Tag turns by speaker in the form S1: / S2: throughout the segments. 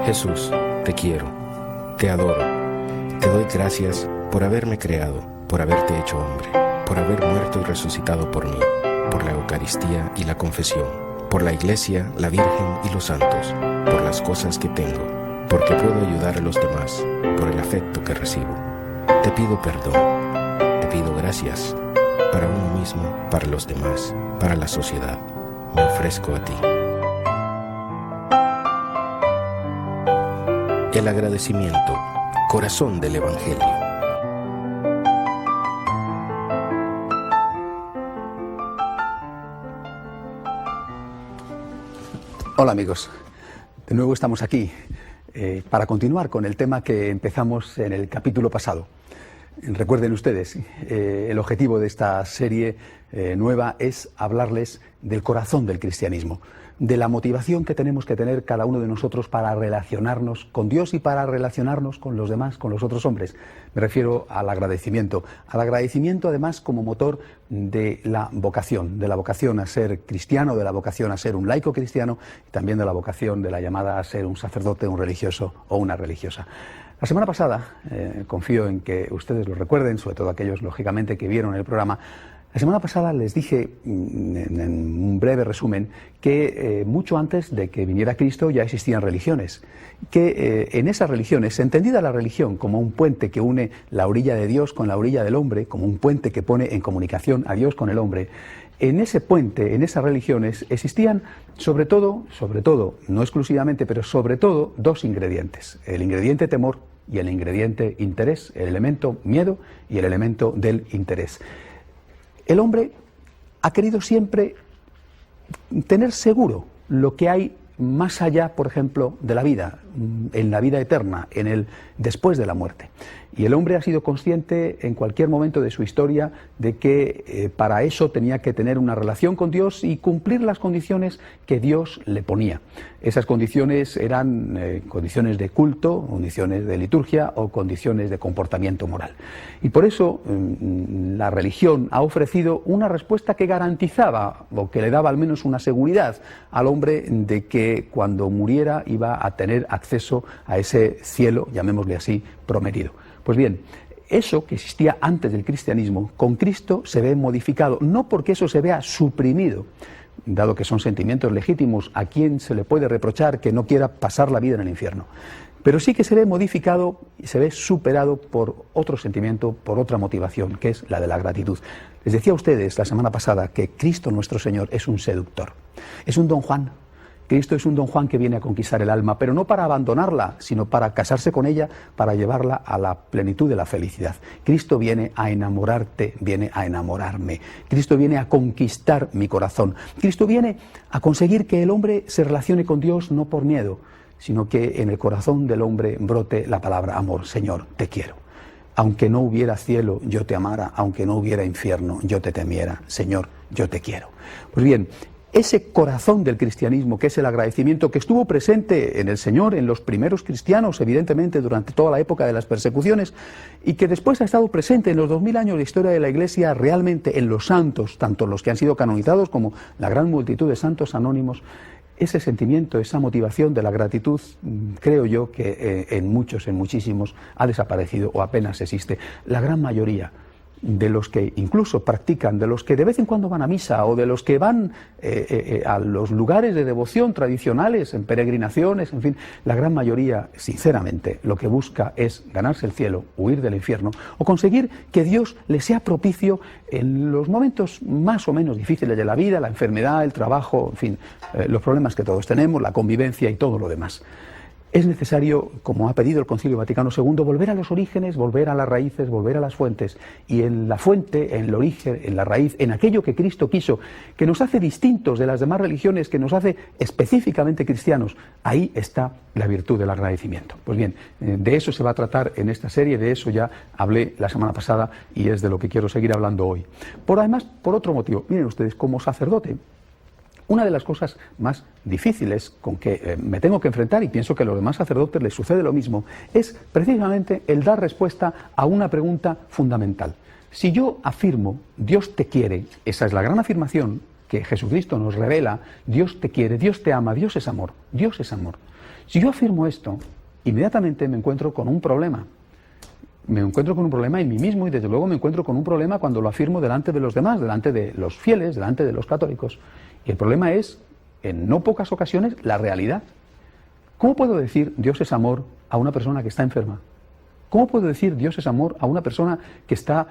S1: Jesús, te quiero, te adoro, te doy gracias por haberme creado, por haberte hecho hombre, por haber muerto y resucitado por mí, por la Eucaristía y la confesión, por la Iglesia, la Virgen y los santos, por las cosas que tengo, porque puedo ayudar a los demás, por el afecto que recibo. Te pido perdón, te pido gracias, para uno mismo, para los demás, para la sociedad. Me ofrezco a ti. El agradecimiento, corazón del Evangelio.
S2: Hola amigos, de nuevo estamos aquí para continuar con el tema que empezamos en el capítulo pasado. Recuerden ustedes, el objetivo de esta serie nueva es hablarles del corazón del cristianismo, de la motivación que tenemos que tener cada uno de nosotros para relacionarnos con Dios y para relacionarnos con los demás, con los otros hombres. Me refiero al agradecimiento además como motor de la vocación a ser cristiano, de la vocación a ser un laico cristiano y también de la vocación de la llamada a ser un sacerdote, un religioso o una religiosa. La semana pasada, confío en que ustedes lo recuerden, sobre todo aquellos, lógicamente, que vieron el programa. La semana pasada les dije, en un breve resumen, que mucho antes de que viniera Cristo ya existían religiones, que en esas religiones, entendida la religión como un puente que une la orilla de Dios con la orilla del hombre, como un puente que pone en comunicación a Dios con el hombre, en ese puente, en esas religiones, existían sobre todo, no exclusivamente, pero sobre todo, dos ingredientes: el ingrediente temor y el ingrediente interés, el elemento miedo y el elemento del interés. El hombre ha querido siempre tener seguro lo que hay más allá, por ejemplo, de la vida, en la vida eterna, en el después de la muerte. Y el hombre ha sido consciente en cualquier momento de su historia de que para eso tenía que tener una relación con Dios y cumplir las condiciones que Dios le ponía. Esas condiciones eran condiciones de culto, condiciones de liturgia o condiciones de comportamiento moral. Y por eso la religión ha ofrecido una respuesta que garantizaba, o que le daba al menos una seguridad al hombre de que cuando muriera iba a tener acceso a ese cielo, llamémosle así, prometido. Pues bien, eso que existía antes del cristianismo, con Cristo se ve modificado, no porque eso se vea suprimido, dado que son sentimientos legítimos, a quien se le puede reprochar que no quiera pasar la vida en el infierno, pero sí que se ve modificado y se ve superado por otro sentimiento, por otra motivación, que es la de la gratitud. Les decía a ustedes la semana pasada que Cristo nuestro Señor es un seductor, es un Don Juan. Cristo es un Don Juan que viene a conquistar el alma, pero no para abandonarla, sino para casarse con ella, para llevarla a la plenitud de la felicidad. Cristo viene a enamorarte, viene a enamorarme. Cristo viene a conquistar mi corazón. Cristo viene a conseguir que el hombre se relacione con Dios no por miedo, sino que en el corazón del hombre brote la palabra amor. Señor, te quiero. Aunque no hubiera cielo, yo te amara. Aunque no hubiera infierno, yo te temiera. Señor, yo te quiero. Pues bien, ese corazón del cristianismo, que es el agradecimiento, que estuvo presente en el Señor, en los primeros cristianos, evidentemente, durante toda la época de las persecuciones, y que después ha estado presente en los 2000 años de historia de la Iglesia, realmente en los santos, tanto los que han sido canonizados como la gran multitud de santos anónimos. Ese sentimiento, esa motivación de la gratitud, creo yo que en muchísimos, ha desaparecido o apenas existe. La gran mayoría de los que incluso practican, de los que de vez en cuando van a misa o de los que van a los lugares de devoción tradicionales, en peregrinaciones, en fin, la gran mayoría, sinceramente, lo que busca es ganarse el cielo, huir del infierno o conseguir que Dios le sea propicio en los momentos más o menos difíciles de la vida, la enfermedad, el trabajo, en fin, los problemas que todos tenemos, la convivencia y todo lo demás. Es necesario, como ha pedido el Concilio Vaticano II, volver a los orígenes, volver a las raíces, volver a las fuentes. Y en la fuente, en el origen, en la raíz, en aquello que Cristo quiso, que nos hace distintos de las demás religiones, que nos hace específicamente cristianos, ahí está la virtud del agradecimiento. Pues bien, de eso se va a tratar en esta serie, de eso ya hablé la semana pasada y es de lo que quiero seguir hablando hoy. Además, por otro motivo, miren ustedes, como sacerdote, una de las cosas más difíciles con que me tengo que enfrentar, y pienso que a los demás sacerdotes les sucede lo mismo, es precisamente el dar respuesta a una pregunta fundamental. Si yo afirmo, Dios te quiere, esa es la gran afirmación, que Jesucristo nos revela, Dios te quiere, Dios te ama, Dios es amor, Dios es amor. Si yo afirmo esto, inmediatamente me encuentro con un problema. Me encuentro con un problema en mí mismo y desde luego me encuentro con un problema cuando lo afirmo delante de los demás, delante de los fieles, delante de los católicos. Y el problema es, en no pocas ocasiones, la realidad. ¿Cómo puedo decir Dios es amor a una persona que está enferma? ¿Cómo puedo decir Dios es amor a una persona que está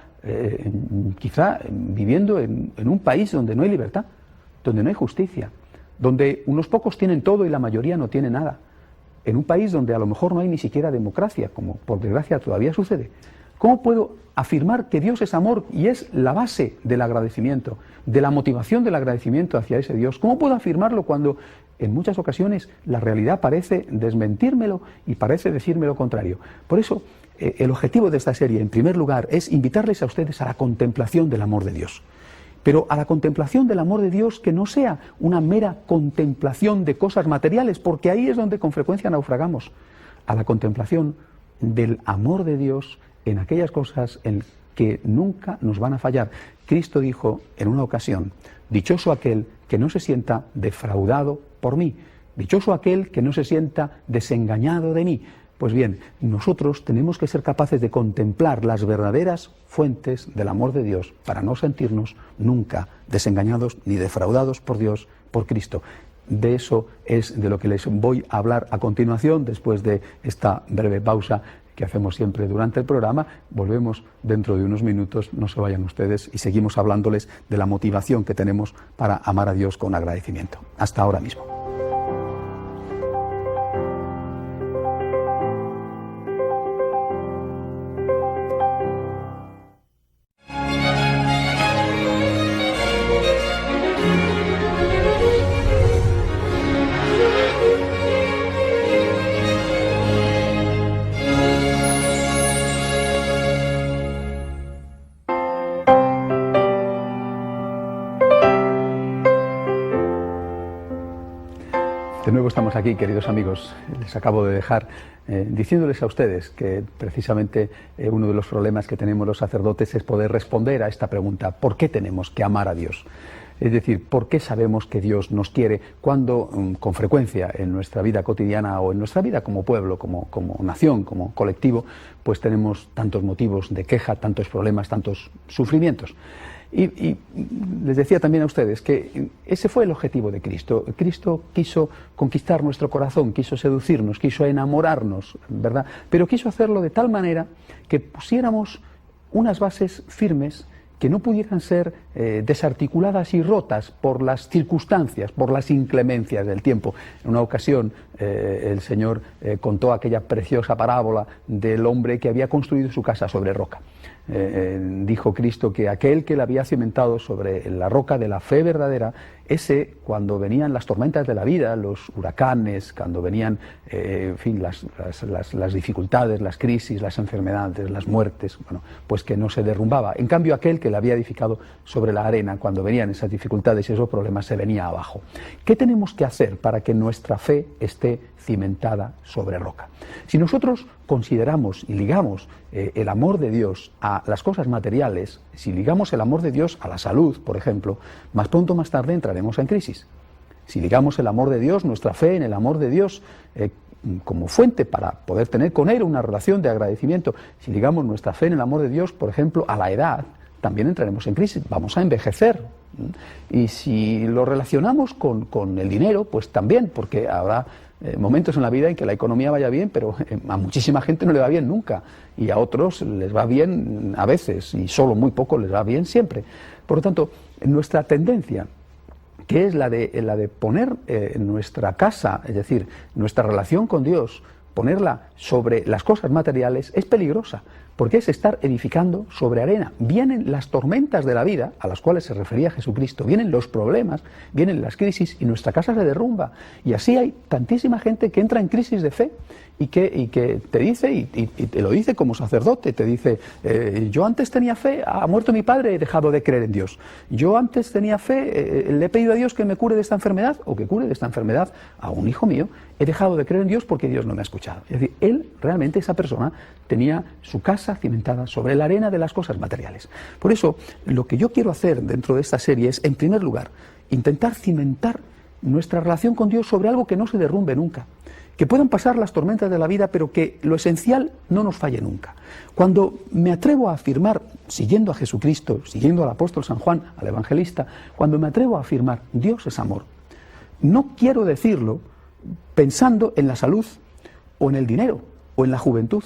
S2: quizá viviendo en un país donde no hay libertad, donde no hay justicia, donde unos pocos tienen todo y la mayoría no tiene nada? En un país donde a lo mejor no hay ni siquiera democracia, como por desgracia todavía sucede. ¿Cómo puedo afirmar que Dios es amor y es la base del agradecimiento, de la motivación del agradecimiento hacia ese Dios? ¿Cómo puedo afirmarlo cuando en muchas ocasiones la realidad parece desmentírmelo y parece decirme lo contrario? Por eso, el objetivo de esta serie, en primer lugar, es invitarles a ustedes a la contemplación del amor de Dios. Pero a la contemplación del amor de Dios que no sea una mera contemplación de cosas materiales, porque ahí es donde con frecuencia naufragamos. A la contemplación del amor de Dios en aquellas cosas en que nunca nos van a fallar. Cristo dijo en una ocasión: dichoso aquel que no se sienta defraudado por mí, dichoso aquel que no se sienta desengañado de mí. Pues bien, nosotros tenemos que ser capaces de contemplar las verdaderas fuentes del amor de Dios para no sentirnos nunca desengañados ni defraudados por Dios, por Cristo. De eso es de lo que les voy a hablar a continuación, después de esta breve pausa que hacemos siempre durante el programa. Volvemos dentro de unos minutos, no se vayan ustedes, y seguimos hablándoles de la motivación que tenemos para amar a Dios con agradecimiento. Hasta ahora mismo. De nuevo estamos aquí, queridos amigos. Les acabo de dejar diciéndoles a ustedes que precisamente uno de los problemas que tenemos los sacerdotes es poder responder a esta pregunta: ¿por qué tenemos que amar a Dios? Es decir, ¿por qué sabemos que Dios nos quiere cuando con frecuencia en nuestra vida cotidiana o en nuestra vida como pueblo, como nación, como colectivo, pues tenemos tantos motivos de queja, tantos problemas, tantos sufrimientos? Y les decía también a ustedes que ese fue el objetivo de Cristo. Cristo quiso conquistar nuestro corazón, quiso seducirnos, quiso enamorarnos, ¿verdad? Pero quiso hacerlo de tal manera que pusiéramos unas bases firmes que no pudieran ser desarticuladas y rotas por las circunstancias, por las inclemencias del tiempo. En una ocasión el Señor contó aquella preciosa parábola del hombre que había construido su casa sobre roca. Dijo Cristo que aquel que la había cimentado sobre la roca de la fe verdadera, ese, cuando venían las tormentas de la vida, los huracanes, cuando venían en fin, las dificultades, las crisis, las enfermedades, las muertes, bueno, pues que no se derrumbaba. En cambio, aquel que la había edificado sobre la arena, cuando venían esas dificultades y esos problemas, se venía abajo. ¿Qué tenemos que hacer para que nuestra fe esté cimentada sobre roca? Si nosotros consideramos y ligamos el amor de Dios a las cosas materiales, si ligamos el amor de Dios a la salud, por ejemplo, más pronto o más tarde entraremos en crisis. Si ligamos el amor de Dios, nuestra fe en el amor de Dios como fuente para poder tener con Él una relación de agradecimiento, si ligamos nuestra fe en el amor de Dios, por ejemplo, a la edad, también entraremos en crisis, vamos a envejecer. Y si lo relacionamos con el dinero, pues también, porque habrá momentos en la vida en que la economía vaya bien, pero a muchísima gente no le va bien nunca, y a otros les va bien a veces, y solo muy poco les va bien siempre. Por lo tanto, nuestra tendencia, que es la de poner nuestra casa, es decir, nuestra relación con Dios, ponerla sobre las cosas materiales, es peligrosa, porque es estar edificando sobre arena. Vienen las tormentas de la vida, a las cuales se refería Jesucristo, vienen los problemas, vienen las crisis, y nuestra casa se derrumba. Y así hay tantísima gente que entra en crisis de fe, y que te dice, y te lo dice como sacerdote, te dice, yo antes tenía fe, ha muerto mi padre, he dejado de creer en Dios. Yo antes tenía fe, le he pedido a Dios que me cure de esta enfermedad, o que cure de esta enfermedad a un hijo mío, he dejado de creer en Dios porque Dios no me ha escuchado. Es decir, él, realmente, esa persona, tenía su casa cimentada sobre la arena de las cosas materiales. Por eso, lo que yo quiero hacer dentro de esta serie es, en primer lugar, intentar cimentar nuestra relación con Dios sobre algo que no se derrumbe nunca. Que puedan pasar las tormentas de la vida, pero que lo esencial no nos falle nunca. Cuando me atrevo a afirmar, siguiendo a Jesucristo, siguiendo al apóstol San Juan, al evangelista, cuando me atrevo a afirmar Dios es amor, no quiero decirlo pensando en la salud, o en el dinero, o en la juventud,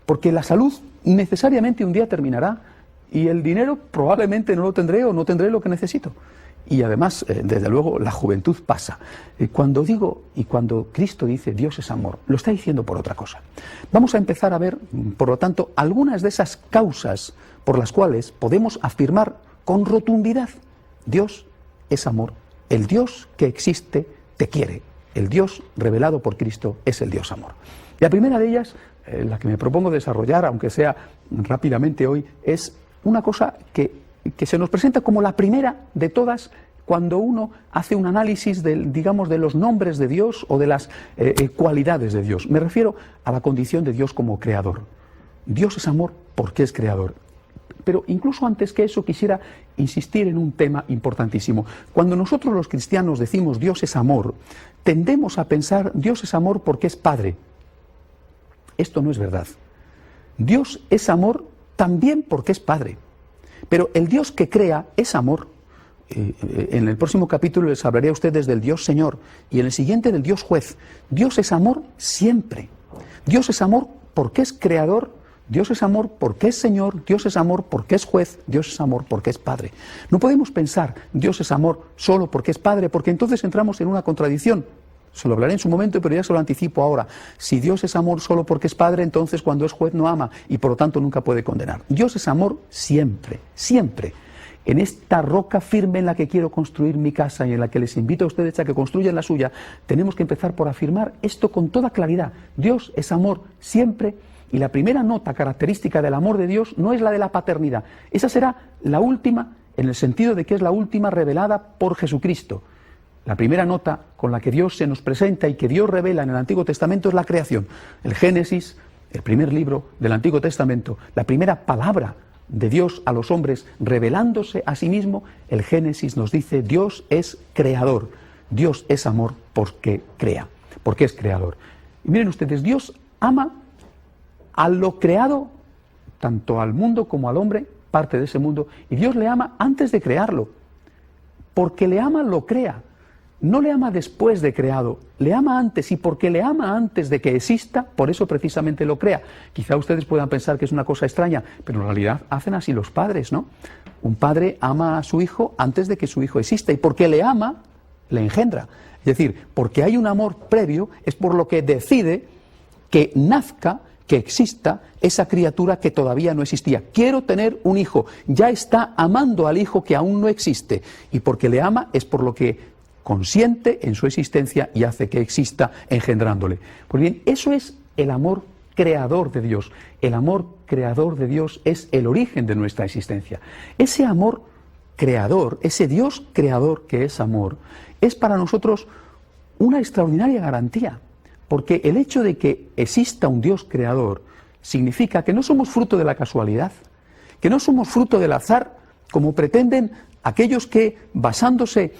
S2: porque la salud necesariamente un día terminará, y el dinero probablemente no lo tendré o no tendré lo que necesito. Y además, desde luego, la juventud pasa. Cuando digo y cuando Cristo dice Dios es amor, lo está diciendo por otra cosa. Vamos a empezar a ver, por lo tanto, algunas de esas causas por las cuales podemos afirmar con rotundidad Dios es amor. El Dios que existe te quiere. El Dios revelado por Cristo es el Dios amor. La primera de ellas, la que me propongo desarrollar, aunque sea rápidamente hoy, es una cosa que se nos presenta como la primera de todas cuando uno hace un análisis de los nombres de Dios o de las cualidades de Dios. Me refiero a la condición de Dios como creador. Dios es amor porque es creador. Pero incluso antes que eso quisiera insistir en un tema importantísimo. Cuando nosotros los cristianos decimos Dios es amor, tendemos a pensar Dios es amor porque es Padre. Esto no es verdad. Dios es amor también porque es Padre. Pero el Dios que crea es amor. En el próximo capítulo les hablaré a ustedes del Dios Señor y en el siguiente del Dios Juez. Dios es amor siempre. Dios es amor porque es creador. Dios es amor porque es Señor. Dios es amor porque es Juez. Dios es amor porque es Padre. No podemos pensar Dios es amor solo porque es Padre, porque entonces entramos en una contradicción. Se lo hablaré en su momento, pero ya se lo anticipo ahora. Si Dios es amor solo porque es Padre, entonces cuando es juez no ama y por lo tanto nunca puede condenar. Dios es amor siempre, siempre. En esta roca firme en la que quiero construir mi casa y en la que les invito a ustedes a que construyan la suya, tenemos que empezar por afirmar esto con toda claridad. Dios es amor siempre y la primera nota característica del amor de Dios no es la de la paternidad. Esa será la última en el sentido de que es la última revelada por Jesucristo. La primera nota con la que Dios se nos presenta y que Dios revela en el Antiguo Testamento es la creación. El Génesis, el primer libro del Antiguo Testamento, la primera palabra de Dios a los hombres revelándose a sí mismo, el Génesis nos dice Dios es creador. Dios es amor porque crea, porque es creador. Y miren ustedes, Dios ama a lo creado, tanto al mundo como al hombre, parte de ese mundo, y Dios le ama antes de crearlo. Porque le ama, lo crea. No le ama después de creado, le ama antes, y porque le ama antes de que exista, por eso precisamente lo crea. Quizá ustedes puedan pensar que es una cosa extraña, pero en realidad hacen así los padres, ¿no? Un padre ama a su hijo antes de que su hijo exista, y porque le ama, le engendra. Es decir, porque hay un amor previo, es por lo que decide que nazca, que exista esa criatura que todavía no existía. Quiero tener un hijo, ya está amando al hijo que aún no existe, y porque le ama es por lo que consiente en su existencia y hace que exista engendrándole. Pues bien, eso es el amor creador de Dios. El amor creador de Dios es el origen de nuestra existencia. Ese amor creador, ese Dios creador que es amor, es para nosotros una extraordinaria garantía, porque el hecho de que exista un Dios creador significa que no somos fruto de la casualidad, que no somos fruto del azar, como pretenden aquellos que, basándose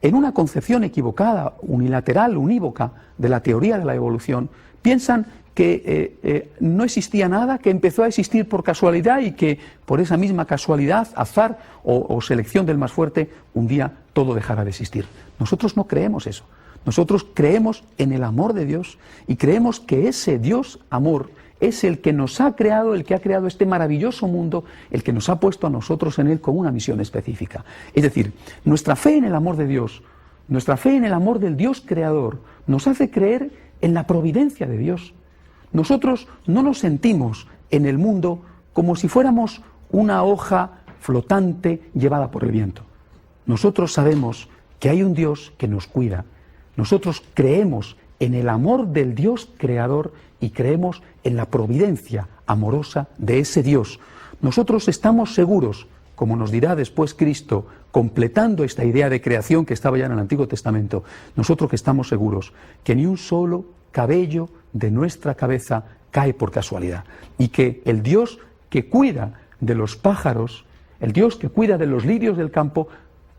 S2: en una concepción equivocada, unilateral, unívoca de la teoría de la evolución, piensan que no existía nada, que empezó a existir por casualidad y que por esa misma casualidad, azar o selección del más fuerte, un día todo dejará de existir. Nosotros no creemos eso. Nosotros creemos en el amor de Dios y creemos que ese Dios amor es el que nos ha creado, el que ha creado este maravilloso mundo, el que nos ha puesto a nosotros en él con una misión específica. Es decir, nuestra fe en el amor de Dios, nuestra fe en el amor del Dios creador, nos hace creer en la providencia de Dios. Nosotros no nos sentimos en el mundo como si fuéramos una hoja flotante llevada por el viento. Nosotros sabemos que hay un Dios que nos cuida. Nosotros creemos en el amor del Dios creador y creemos en la providencia amorosa de ese Dios. Nosotros estamos seguros, como nos dirá después Cristo, completando esta idea de creación que estaba ya en el Antiguo Testamento, nosotros que estamos seguros que ni un solo cabello de nuestra cabeza cae por casualidad y que el Dios que cuida de los pájaros, el Dios que cuida de los lirios del campo,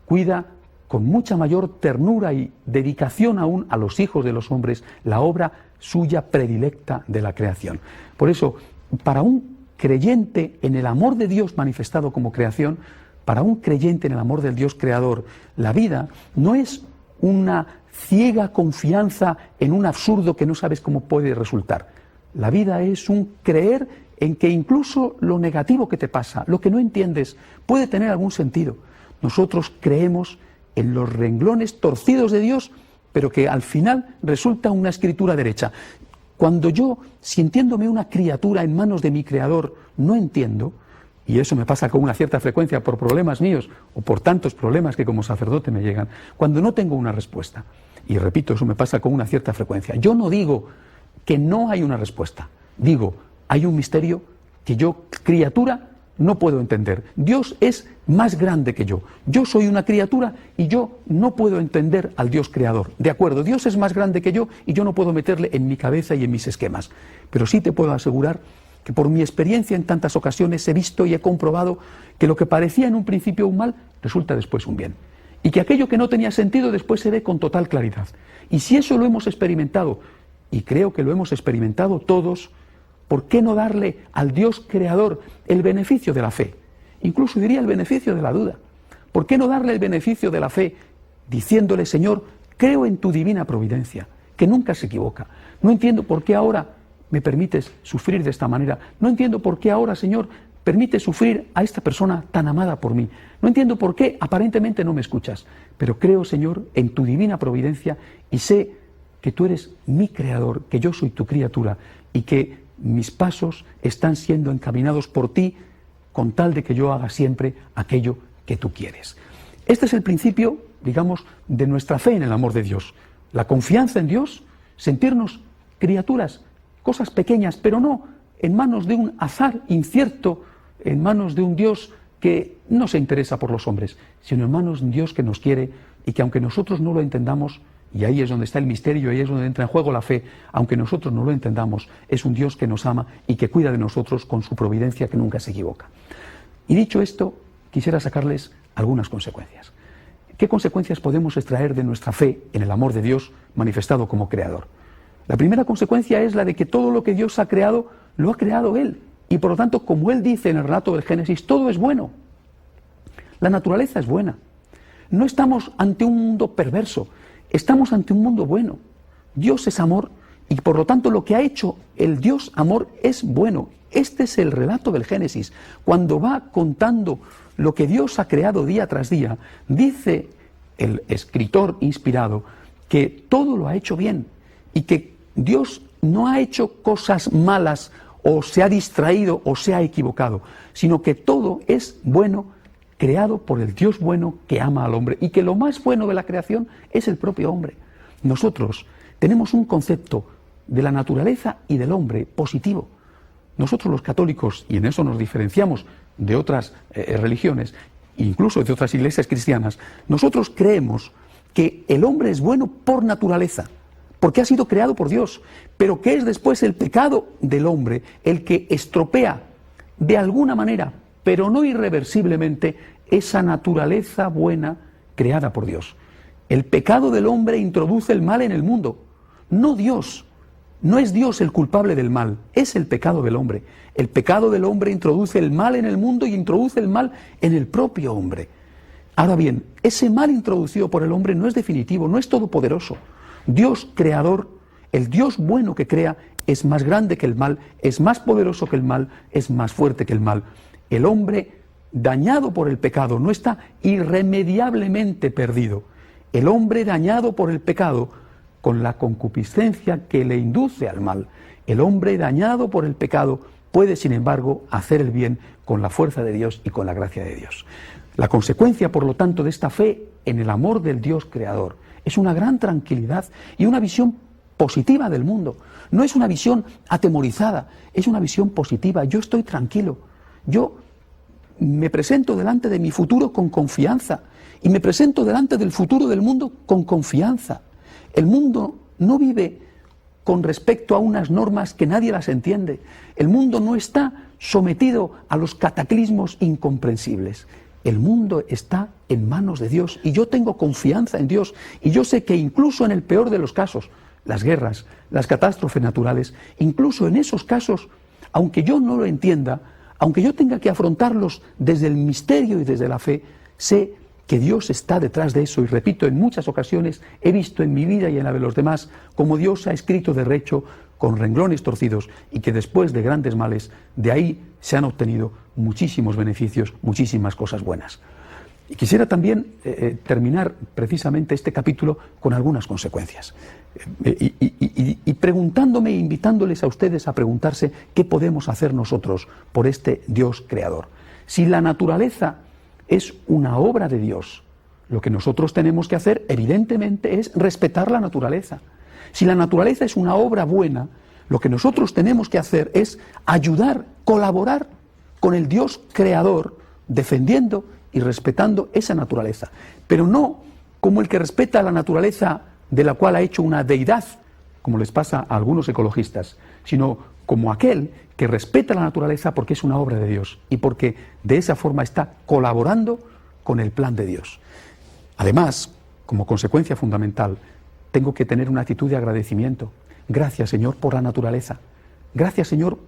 S2: cuida con mucha mayor ternura y dedicación aún a los hijos de los hombres, la obra suya predilecta de la creación. Por eso, para un creyente en el amor de Dios manifestado como creación, para un creyente en el amor del Dios creador, la vida no es una ciega confianza en un absurdo que no sabes cómo puede resultar. La vida es un creer en que incluso lo negativo que te pasa, lo que no entiendes, puede tener algún sentido. Nosotros creemos en los renglones torcidos de Dios, pero que al final resulta una escritura derecha. Cuando yo, sintiéndome una criatura en manos de mi Creador, no entiendo, y eso me pasa con una cierta frecuencia por problemas míos o por tantos problemas que como sacerdote me llegan, cuando no tengo una respuesta, y repito, eso me pasa con una cierta frecuencia, yo no digo que no hay una respuesta, digo, hay un misterio que yo, criatura, no puedo entender. Dios es más grande que yo. Yo soy una criatura y yo no puedo entender al Dios creador. De acuerdo, Dios es más grande que yo y yo no puedo meterle en mi cabeza y en mis esquemas. Pero sí te puedo asegurar que por mi experiencia en tantas ocasiones he visto y he comprobado que lo que parecía en un principio un mal resulta después un bien. Y que aquello que no tenía sentido después se ve con total claridad. Y si eso lo hemos experimentado, y creo que lo hemos experimentado todos, ¿por qué no darle al Dios creador el beneficio de la fe? Incluso diría el beneficio de la duda. ¿Por qué no darle el beneficio de la fe diciéndole, Señor, creo en tu divina providencia, que nunca se equivoca? No entiendo por qué ahora me permites sufrir de esta manera. No entiendo por qué ahora, Señor, permites sufrir a esta persona tan amada por mí. No entiendo por qué aparentemente no me escuchas. Pero creo, Señor, en tu divina providencia y sé que tú eres mi creador, que yo soy tu criatura y que mis pasos están siendo encaminados por ti con tal de que yo haga siempre aquello que tú quieres. Este es el principio, digamos, de nuestra fe en el amor de Dios. La confianza en Dios, sentirnos criaturas, cosas pequeñas, pero no en manos de un azar incierto, en manos de un Dios que no se interesa por los hombres, sino en manos de un Dios que nos quiere y que aunque nosotros no lo entendamos, y ahí es donde está el misterio, ahí es donde entra en juego la fe, aunque nosotros no lo entendamos, es un Dios que nos ama y que cuida de nosotros con su providencia que nunca se equivoca. Y dicho esto, quisiera sacarles algunas consecuencias. ¿Qué consecuencias podemos extraer de nuestra fe en el amor de Dios manifestado como creador? La primera consecuencia es la de que todo lo que Dios ha creado, lo ha creado Él. Y por lo tanto, como Él dice en el relato del Génesis, todo es bueno. La naturaleza es buena. No estamos ante un mundo perverso. Estamos ante un mundo bueno. Dios es amor y por lo tanto lo que ha hecho el Dios amor es bueno. Este es el relato del Génesis. Cuando va contando lo que Dios ha creado día tras día, dice el escritor inspirado que todo lo ha hecho bien y que Dios no ha hecho cosas malas o se ha distraído o se ha equivocado, sino que todo es bueno, creado por el Dios bueno que ama al hombre y que lo más bueno de la creación es el propio hombre. Nosotros tenemos un concepto de la naturaleza y del hombre positivo. Nosotros los católicos, y en eso nos diferenciamos de otras religiones, incluso de otras iglesias cristianas, nosotros creemos que el hombre es bueno por naturaleza, porque ha sido creado por Dios, pero que es después el pecado del hombre el que estropea de alguna manera, pero no irreversiblemente, esa naturaleza buena creada por Dios. El pecado del hombre introduce el mal en el mundo, no Dios. No es Dios el culpable del mal, es el pecado del hombre. El pecado del hombre introduce el mal en el mundo y introduce el mal en el propio hombre. Ahora bien, ese mal introducido por el hombre no es definitivo, no es todopoderoso. Dios creador, el Dios bueno que crea, es más grande que el mal, es más poderoso que el mal, es más fuerte que el mal. El hombre dañado por el pecado no está irremediablemente perdido. El hombre dañado por el pecado, con la concupiscencia que le induce al mal, el hombre dañado por el pecado puede, sin embargo, hacer el bien con la fuerza de Dios y con la gracia de Dios. La consecuencia, por lo tanto, de esta fe en el amor del Dios creador es una gran tranquilidad y una visión positiva del mundo. No es una visión atemorizada, es una visión positiva. Yo estoy tranquilo. Yo me presento delante de mi futuro con confianza y me presento delante del futuro del mundo con confianza. El mundo no vive con respecto a unas normas que nadie las entiende. El mundo no está sometido a los cataclismos incomprensibles. El mundo está en manos de Dios y yo tengo confianza en Dios y yo sé que incluso en el peor de los casos, las guerras, las catástrofes naturales, incluso en esos casos, aunque yo no lo entienda, aunque yo tenga que afrontarlos desde el misterio y desde la fe, sé que Dios está detrás de eso. Y repito, en muchas ocasiones he visto en mi vida y en la de los demás cómo Dios ha escrito derecho con renglones torcidos y que después de grandes males, de ahí se han obtenido muchísimos beneficios, muchísimas cosas buenas. Y quisiera también terminar precisamente este capítulo con algunas consecuencias. Y preguntándome e invitándoles a ustedes a preguntarse qué podemos hacer nosotros por este Dios creador. Si la naturaleza es una obra de Dios, lo que nosotros tenemos que hacer, evidentemente, es respetar la naturaleza. Si la naturaleza es una obra buena, lo que nosotros tenemos que hacer es ayudar, colaborar con el Dios creador, defendiendo y respetando esa naturaleza. Pero no como el que respeta la naturaleza de la cual ha hecho una deidad, como les pasa a algunos ecologistas, sino como aquel que respeta la naturaleza porque es una obra de Dios y porque de esa forma está colaborando con el plan de Dios. Además, como consecuencia fundamental, tengo que tener una actitud de agradecimiento. Gracias, Señor, por la naturaleza. Gracias, Señor,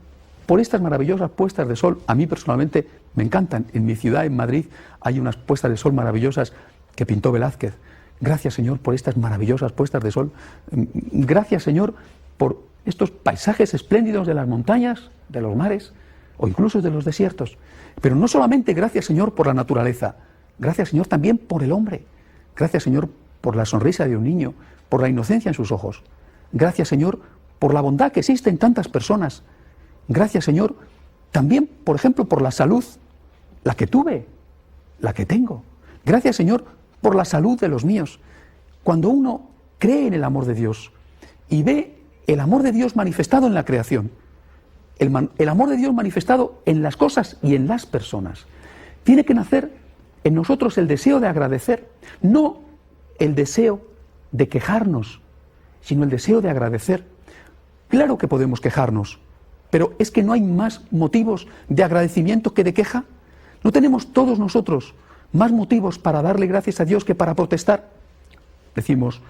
S2: por estas maravillosas puestas de sol. A mí personalmente me encantan. En mi ciudad, en Madrid, hay unas puestas de sol maravillosas que pintó Velázquez. Gracias, Señor, por estas maravillosas puestas de sol. Gracias, Señor, por estos paisajes espléndidos de las montañas, de los mares o incluso de los desiertos. Pero no solamente gracias, Señor, por la naturaleza. Gracias, Señor, también por el hombre. Gracias, Señor, por la sonrisa de un niño, por la inocencia en sus ojos. Gracias, Señor, por la bondad que existe en tantas personas. Gracias, Señor, también, por ejemplo, por la salud, la que tuve, la que tengo. Gracias, Señor, por la salud de los míos. Cuando uno cree en el amor de Dios y ve el amor de Dios manifestado en la creación, el amor de Dios manifestado en las cosas y en las personas, tiene que nacer en nosotros el deseo de agradecer, no el deseo de quejarnos, sino el deseo de agradecer. Claro que podemos quejarnos, pero es que no hay más motivos de agradecimiento que de queja. ¿No tenemos todos nosotros más motivos para darle gracias a Dios que para protestar? Decimos,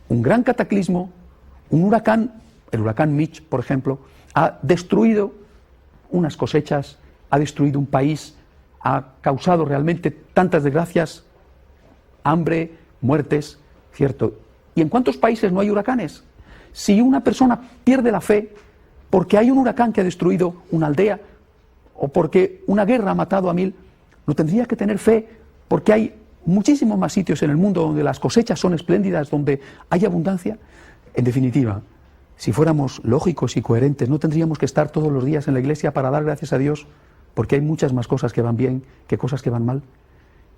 S2: un gran cataclismo, un huracán, el huracán Mitch, por ejemplo, ha destruido unas cosechas, ha destruido un país, ha causado realmente tantas desgracias, hambre, muertes, ¿cierto? ¿Y en cuántos países no hay huracanes? Si una persona pierde la fe porque hay un huracán que ha destruido una aldea o porque una guerra ha matado a 1000, ¿no tendría que tener fe porque hay muchísimos más sitios en el mundo donde las cosechas son espléndidas, donde hay abundancia? En definitiva, si fuéramos lógicos y coherentes, no tendríamos que estar todos los días en la iglesia para dar gracias a Dios porque hay muchas más cosas que van bien que cosas que van mal.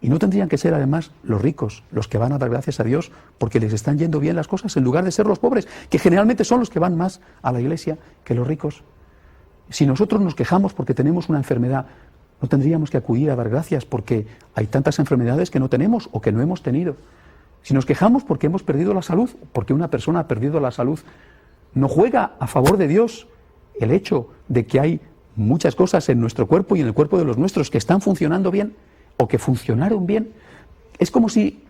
S2: Y no tendrían que ser además los ricos los que van a dar gracias a Dios porque les están yendo bien las cosas en lugar de ser los pobres, que generalmente son los que van más a la iglesia que los ricos. Si nosotros nos quejamos porque tenemos una enfermedad, no tendríamos que acudir a dar gracias porque hay tantas enfermedades que no tenemos o que no hemos tenido. Si nos quejamos porque hemos perdido la salud, porque una persona ha perdido la salud, no juega a favor de Dios el hecho de que hay muchas cosas en nuestro cuerpo y en el cuerpo de los nuestros que están funcionando bien o que funcionaron bien. Es como si,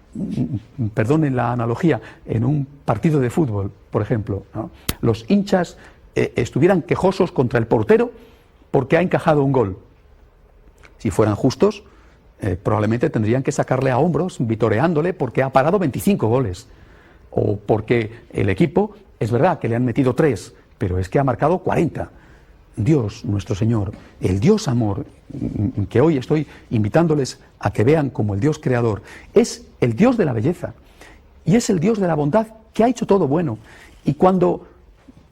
S2: perdonen la analogía, en un partido de fútbol, por ejemplo, ¿no?, los hinchas estuvieran quejosos contra el portero porque ha encajado un gol. Si fueran justos, probablemente tendrían que sacarle a hombros vitoreándole porque ha parado 25 goles. O porque el equipo, es verdad que le han metido 3, pero es que ha marcado 40. Dios, nuestro Señor, el Dios amor, que hoy estoy invitándoles a que vean como el Dios creador, es el Dios de la belleza y es el Dios de la bondad que ha hecho todo bueno. Y cuando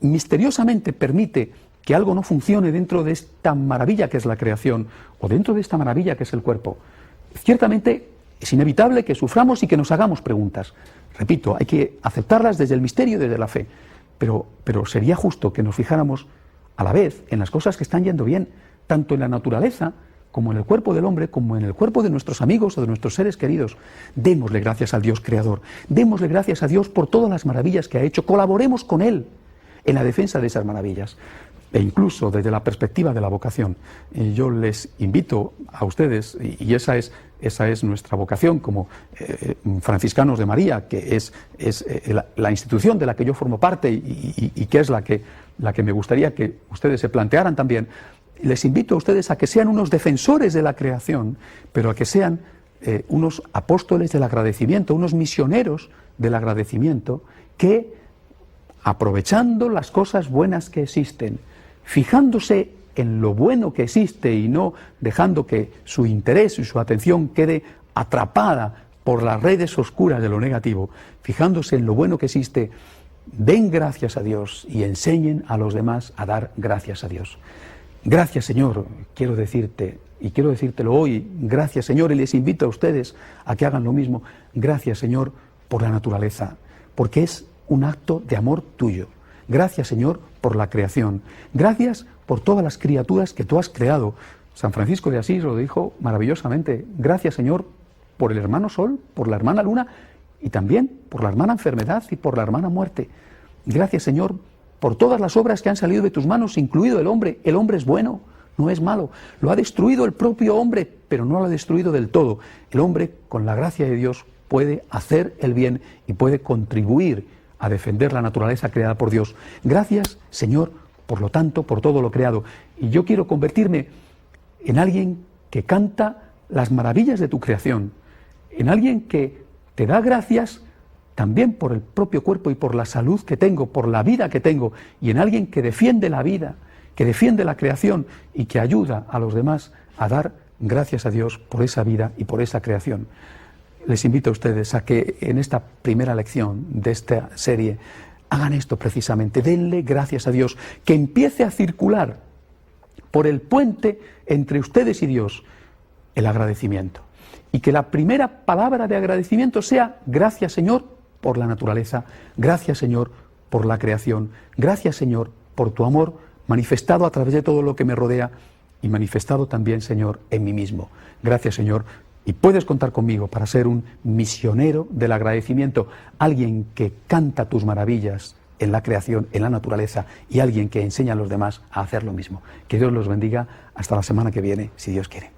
S2: misteriosamente permite que algo no funcione dentro de esta maravilla que es la creación o dentro de esta maravilla que es el cuerpo, ciertamente es inevitable que suframos y que nos hagamos preguntas. Repito, hay que aceptarlas desde el misterio y desde la fe, pero sería justo que nos fijáramos a la vez en las cosas que están yendo bien, tanto en la naturaleza como en el cuerpo del hombre, como en el cuerpo de nuestros amigos o de nuestros seres queridos. Démosle gracias al Dios creador, démosle gracias a Dios por todas las maravillas que ha hecho, colaboremos con Él en la defensa de esas maravillas. e incluso desde la perspectiva de la vocación. Y yo les invito a ustedes, y esa es nuestra vocación como franciscanos de María, que es la institución de la que yo formo parte y que es la que me gustaría que ustedes se plantearan también. Les invito a ustedes a que sean unos defensores de la creación, pero a que sean unos apóstoles del agradecimiento, unos misioneros del agradecimiento, que, aprovechando las cosas buenas que existen, fijándose en lo bueno que existe y no dejando que su interés y su atención quede atrapada por las redes oscuras de lo negativo, fijándose en lo bueno que existe, den gracias a Dios y enseñen a los demás a dar gracias a Dios. Gracias, Señor, quiero decirte, y quiero decírtelo hoy, gracias, Señor, y les invito a ustedes a que hagan lo mismo. Gracias, Señor, por la naturaleza, porque es un acto de amor tuyo. Gracias, Señor, por la creación. Gracias por todas las criaturas que tú has creado. San Francisco de Asís lo dijo maravillosamente. Gracias, Señor, por el hermano Sol, por la hermana Luna y también por la hermana enfermedad y por la hermana muerte. Gracias, Señor, por todas las obras que han salido de tus manos, incluido el hombre. El hombre es bueno, no es malo. Lo ha destruido el propio hombre, pero no lo ha destruido del todo. El hombre, con la gracia de Dios, puede hacer el bien y puede contribuir a defender la naturaleza creada por Dios. Gracias, Señor, por lo tanto, por todo lo creado. Y yo quiero convertirme en alguien que canta las maravillas de tu creación, en alguien que te da gracias también por el propio cuerpo y por la salud que tengo, por la vida que tengo, y en alguien que defiende la vida, que defiende la creación y que ayuda a los demás a dar gracias a Dios por esa vida y por esa creación. Les invito a ustedes a que en esta primera lección de esta serie hagan esto precisamente, denle gracias a Dios, que empiece a circular por el puente entre ustedes y Dios el agradecimiento. Y que la primera palabra de agradecimiento sea gracias, Señor, por la naturaleza, gracias, Señor, por la creación, gracias, Señor, por tu amor manifestado a través de todo lo que me rodea y manifestado también, Señor, en mí mismo. Gracias, Señor. Y puedes contar conmigo para ser un misionero del agradecimiento, alguien que canta tus maravillas en la creación, en la naturaleza, y alguien que enseña a los demás a hacer lo mismo. Que Dios los bendiga. Hasta la semana que viene, si Dios quiere.